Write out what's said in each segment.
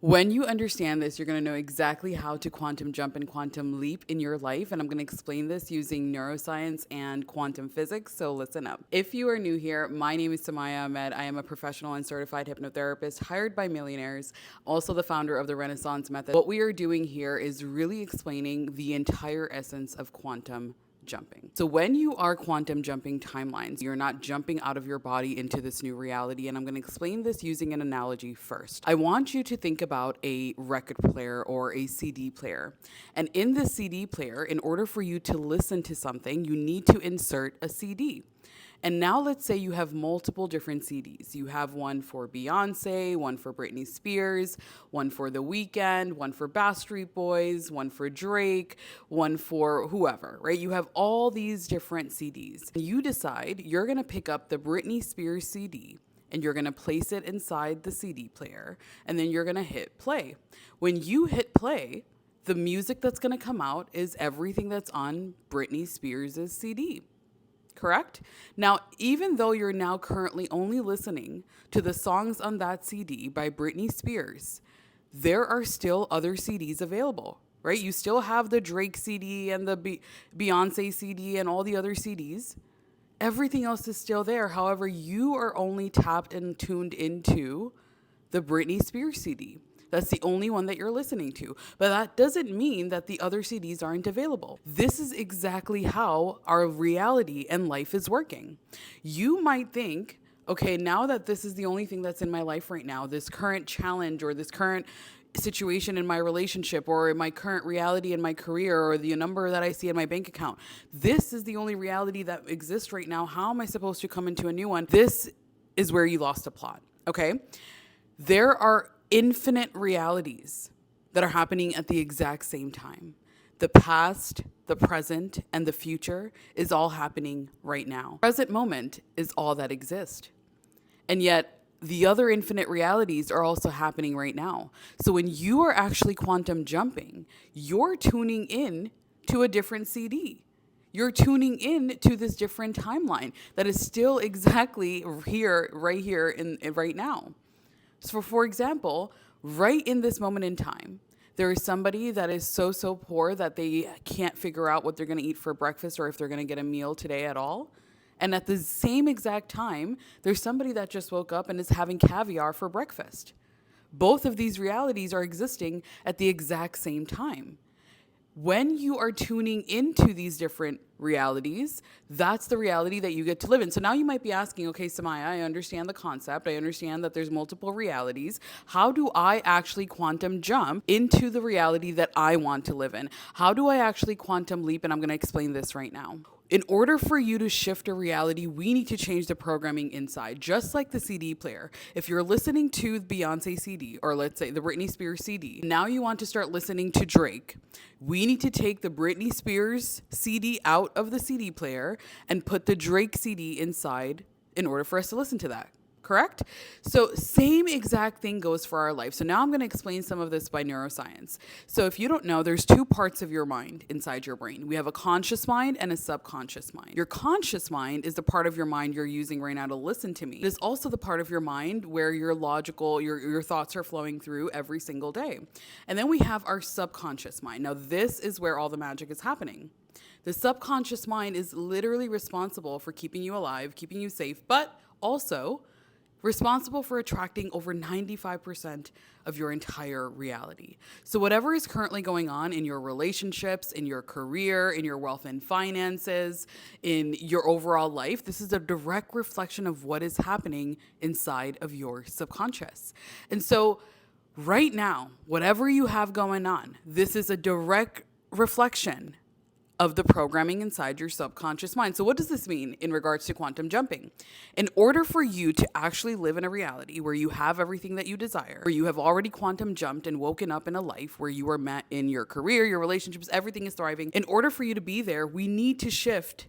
When you understand this, you're going to know exactly how to quantum jump and quantum leap in your life. And I'm going to explain this using neuroscience and quantum physics. So listen up. If you are new here, my name is Samaya Ahmed. I am a professional and certified hypnotherapist hired by millionaires, also the founder of the Renaissance Method. What we are doing here is really explaining the entire essence of quantum jumping. So when you are quantum jumping timelines, you're not jumping out of your body into this new reality. And I'm going to explain this using an analogy first. I want you to think about a record player or a CD player. And in this CD player, in order for you to listen to something, you need to insert a CD. And now let's say you have multiple different CDs. You have one for Beyonce, one for Britney Spears, one for The Weeknd, one for Backstreet Boys, one for Drake, one for whoever, right? You have all these different CDs. You decide you're gonna pick up the Britney Spears CD and you're gonna place it inside the CD player, and then you're gonna hit play. When you hit play, the music that's gonna come out is everything that's on Britney Spears' CD. Correct? Now, even though you're now currently only listening to the songs on that CD by Britney Spears, there are still other CDs available, right? You still have the Drake CD and the Beyonce CD and all the other CDs. Everything else is still there. However, you are only tapped and tuned into the Britney Spears CD. That's the only one that you're listening to. But that doesn't mean that the other CDs aren't available. This is exactly how our reality and life is working. You might think, okay, now that this is the only thing that's in my life right now, this current challenge or this current situation in my relationship or in my current reality in my career or the number that I see in my bank account, this is the only reality that exists right now. How am I supposed to come into a new one? This is where you lost a plot, okay? There are infinite realities that are happening at the exact same time. The past, the present, and the future is all happening right now. Present moment is all that exists. And yet, the other infinite realities are also happening right now. So when you are actually quantum jumping, you're tuning in to a different CD. You're tuning in to this different timeline that is still exactly here, right now. So for example, right in this moment in time, there is somebody that is so poor that they can't figure out what they're going to eat for breakfast or if they're going to get a meal today at all. And at the same exact time, there's somebody that just woke up and is having caviar for breakfast. Both of these realities are existing at the exact same time. When you are tuning into these different realities, that's the reality that you get to live in. So now you might be asking, okay, Samaya, I understand the concept. I understand that there's multiple realities. How do I actually quantum jump into the reality that I want to live in? How do I actually quantum leap? And I'm going to explain this right now. In order for you to shift a reality, we need to change the programming inside, just like the CD player. If you're listening to the Beyonce CD, or let's say the Britney Spears CD, now you want to start listening to Drake, we need to take the Britney Spears CD out of the CD player and put the Drake CD inside in order for us to listen to that. Correct? So same exact thing goes for our life. So now I'm going to explain some of this by neuroscience. So if you don't know, there's two parts of your mind inside your brain. We have a conscious mind and a subconscious mind. Your conscious mind is the part of your mind you're using right now to listen to me. It is also the part of your mind where your logical, your thoughts are flowing through every single day. And then we have our subconscious mind. Now this is where all the magic is happening. The subconscious mind is literally responsible for keeping you alive, keeping you safe, but also responsible for attracting over 95% of your entire reality. So whatever is currently going on in your relationships, in your career, in your wealth and finances, in your overall life, this is a direct reflection of what is happening inside of your subconscious. And so right now, whatever you have going on, this is a direct reflection of the programming inside your subconscious mind. So what does this mean in regards to quantum jumping? In order for you to actually live in a reality where you have everything that you desire, where you have already quantum jumped and woken up in a life where you are met in your career, your relationships, everything is thriving, in order for you to be there, we need to shift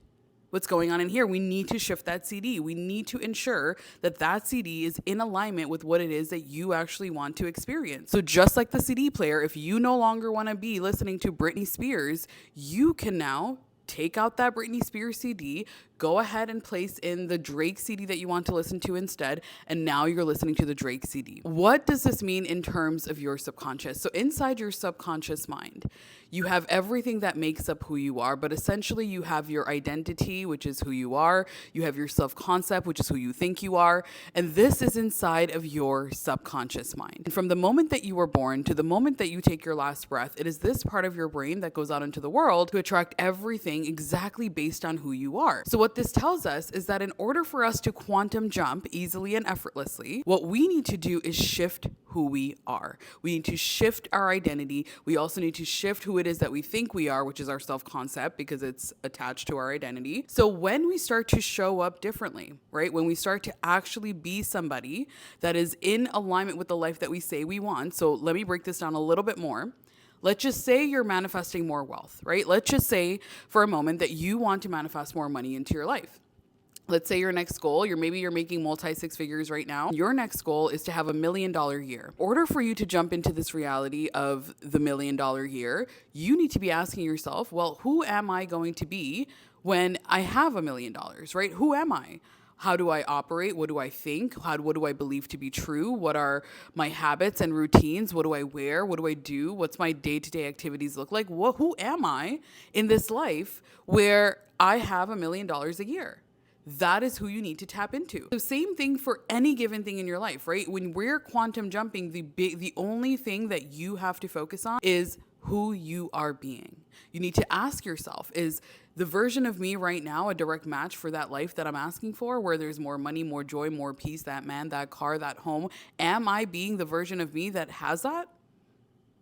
what's going on in here. We need to shift that CD. We need to ensure that that CD is in alignment with what it is that you actually want to experience. So just like the CD player, if you no longer want to be listening to Britney Spears, you can now take out that Britney Spears CD, go ahead and place in the Drake CD that you want to listen to instead. And now you're listening to the Drake CD. What does this mean in terms of your subconscious? So inside your subconscious mind, you have everything that makes up who you are, but essentially you have your identity, which is who you are. You have your self-concept, which is who you think you are. And this is inside of your subconscious mind. And from the moment that you were born to the moment that you take your last breath, it is this part of your brain that goes out into the world to attract everything exactly based on who you are. So what this tells us is that in order for us to quantum jump easily and effortlessly, what we need to do is shift who we are. We need to shift our identity. We also need to shift who it is that we think we are, which is our self-concept, because it's attached to our identity. So when we start to show up differently, right? When we start to actually be somebody that is in alignment with the life that we say we want. So let me break this down a little bit more. Let's just say you're manifesting more wealth, right? Let's just say for a moment that you want to manifest more money into your life. Let's say your next goal, maybe you're making multi-six figures right now. Your next goal is to have $1 million year. In order for you to jump into this reality of the $1 million year, you need to be asking yourself, well, who am I going to be when I have $1 million, right? Who am I? How do I operate? What do I think? What do I believe to be true? What are my habits and routines? What do I wear? What do I do? What's my day-to-day activities look like? Who am I in this life where I have $1 million a year? That is who you need to tap into. So same thing for any given thing in your life, right? When we're quantum jumping, the only thing that you have to focus on is who you are being. You need to ask yourself, is the version of me right now a direct match for that life that I'm asking for, where there's more money, more joy, more peace, that man, that car, that home? Am I being the version of me that has that?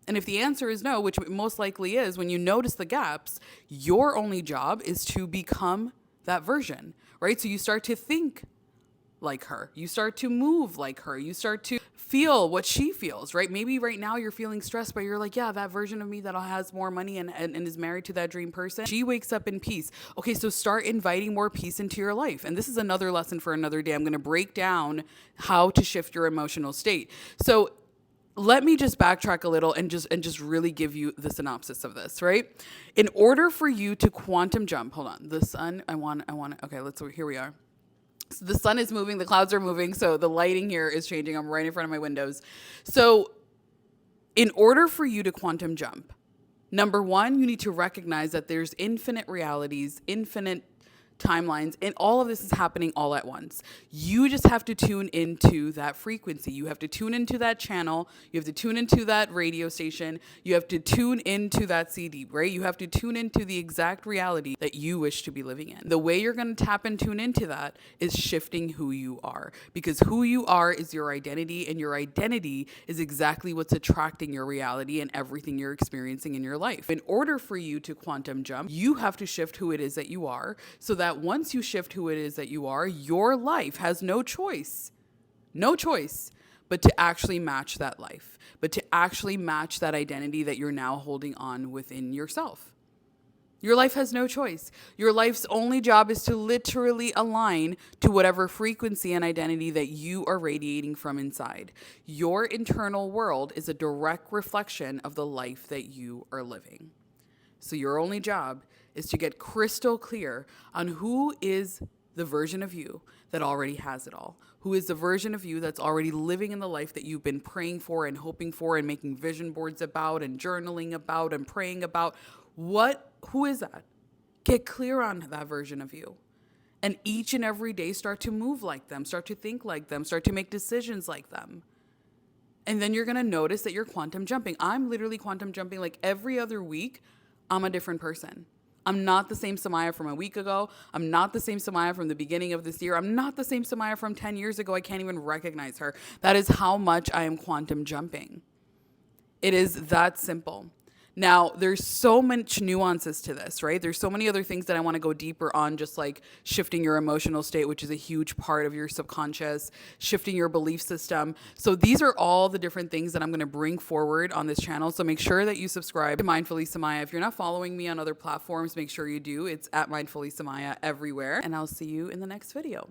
And if the answer is no, which it most likely is, when you notice the gaps, your only job is to become that version, right? So you start to think like her. You start to move like her. You start to feel what she feels, right? Maybe right now you're feeling stressed, but you're like, yeah, that version of me that has more money and is married to that dream person, she wakes up in peace. Okay, so start inviting more peace into your life. And this is another lesson for another day. I'm going to break down how to shift your emotional state. So let me just backtrack a little and just really give you the synopsis of this, right? In order for you to quantum jump, hold on, the sun, okay, here we are. So the sun is moving, the clouds are moving, so the lighting here is changing. I'm right in front of my windows. So in order for you to quantum jump, number one, you need to recognize that there's infinite realities, infinite timelines, and all of this is happening all at once. You just have to tune into that frequency. You have to tune into that channel. You have to tune into that radio station. You have to tune into that CD, right? You have to tune into the exact reality that you wish to be living in. The way you're going to tap and tune into that is shifting who you are, because who you are is your identity, and your identity is exactly what's attracting your reality and everything you're experiencing in your life. In order for you to quantum jump, you have to shift who it is that you are, so that once you shift who it is that you are, your life has no choice but to actually match that life, but to actually match that identity that you're now holding on within yourself. Your life has no choice. Your life's only job is to literally align to whatever frequency and identity that you are radiating from inside. Your internal world is a direct reflection of the life that you are living. So your only job is to get crystal clear on who is the version of you that already has it all. Who is the version of you that's already living in the life that you've been praying for and hoping for and making vision boards about and journaling about and praying about. Who is that? Get clear on that version of you. And each and every day start to move like them, start to think like them, start to make decisions like them. And then you're going to notice that you're quantum jumping. I'm literally quantum jumping like every other week. I'm a different person. I'm not the same Samaya from a week ago. I'm not the same Samaya from the beginning of this year. I'm not the same Samaya from 10 years ago. I can't even recognize her. That is how much I am quantum jumping. It is that simple. Now, there's so much nuances to this, right? There's so many other things that I want to go deeper on, just like shifting your emotional state, which is a huge part of your subconscious, shifting your belief system. So these are all the different things that I'm going to bring forward on this channel. So make sure that you subscribe to Mindfully Samaya. If you're not following me on other platforms, make sure you do. It's at Mindfully Samaya everywhere. And I'll see you in the next video.